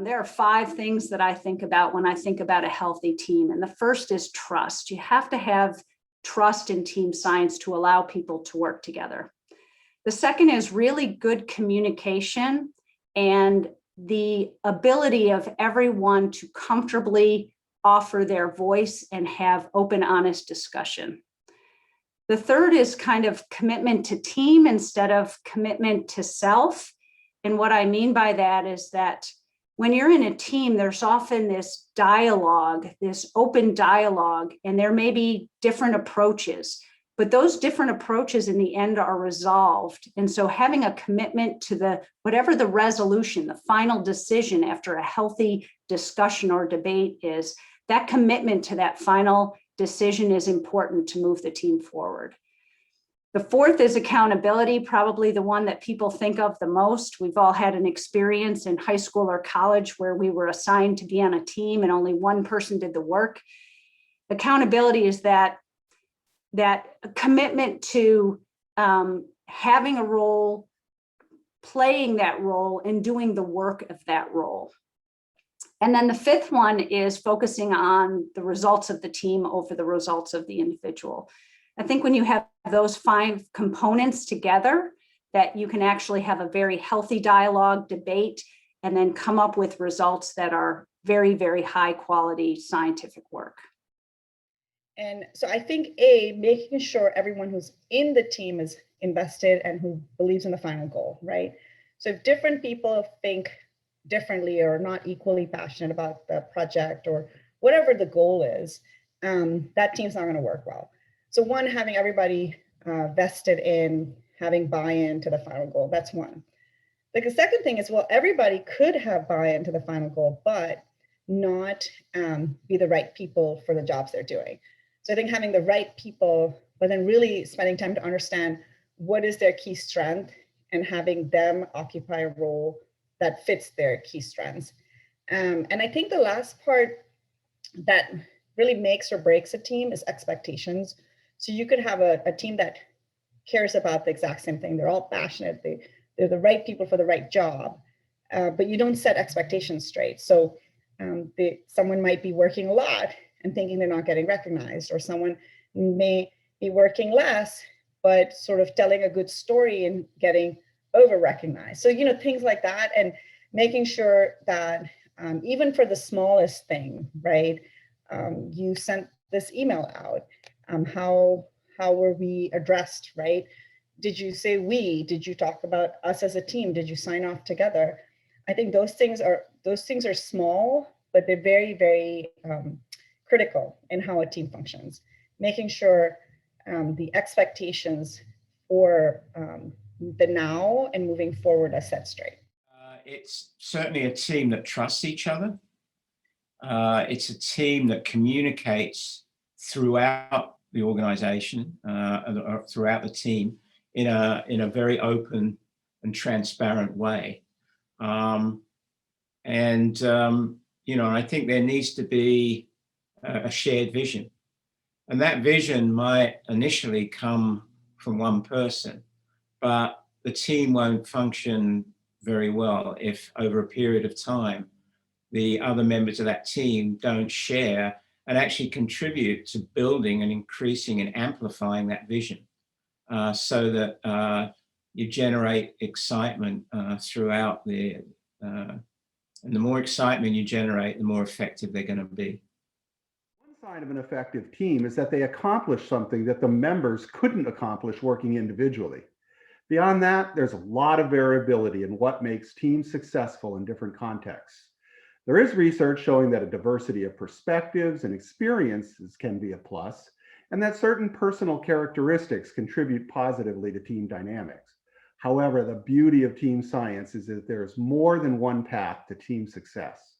there are 5 things that I think about when I think about a healthy team. And the first is trust. You have to have trust in team science to allow people to work together. The second is really good communication and the ability of everyone to comfortably offer their voice and have open, honest discussion. The third is kind of commitment to team instead of commitment to self. And what I mean by that is that when you're in a team, there's often this dialogue, this open dialogue, and there may be different approaches, but those different approaches in the end are resolved. And so having a commitment to whatever the resolution, the final decision after a healthy discussion or debate is, that commitment to that final decision is important to move the team forward. The fourth is accountability, probably the one that people think of the most. We've all had an experience in high school or college where we were assigned to be on a team and only one person did the work. Accountability is that commitment to having a role, playing that role, and doing the work of that role. And then the fifth one is focusing on the results of the team over the results of the individual. I think when you have those 5 components together, that you can actually have a very healthy dialogue, debate, and then come up with results that are very, very high quality scientific work. And so I think making sure everyone who's in the team is invested and who believes in the final goal, right? So if different people think differently or not equally passionate about the project or whatever the goal is, that team's not going to work well. So one, having everybody vested in having buy-in to the final goal, that's one. Like the second thing is, well, everybody could have buy-in to the final goal, but not be the right people for the jobs they're doing. So I think having the right people, but then really spending time to understand what is their key strength and having them occupy a role that fits their key strengths. And I think the last part that really makes or breaks a team is expectations. So you could have a team that cares about the exact same thing. They're all passionate. They're the right people for the right job, but you don't set expectations straight. So someone might be working a lot and thinking they're not getting recognized, or someone may be working less, but sort of telling a good story and getting over recognized. So, things like that, and making sure that even for the smallest thing, right? You sent this email out. How were we addressed, right? Did you say we? Did you talk about us as a team? Did you sign off together? I think those things are small, but they're very, very critical in how a team functions. Making sure the expectations for the now and moving forward are set straight. It's certainly a team that trusts each other. It's a team that communicates throughout the organization, or throughout the team in a very open and transparent way. I think there needs to be a shared vision. And that vision might initially come from one person, but the team won't function very well if over a period of time, the other members of that team don't share and actually contribute to building and increasing and amplifying that vision, so that you generate excitement throughout and the more excitement you generate, the more effective they're going to be. One sign of an effective team is that they accomplish something that the members couldn't accomplish working individually. Beyond that, there's a lot of variability in what makes teams successful in different contexts. There is research showing that a diversity of perspectives and experiences can be a plus, and that certain personal characteristics contribute positively to team dynamics. However, the beauty of team science is that there is more than one path to team success.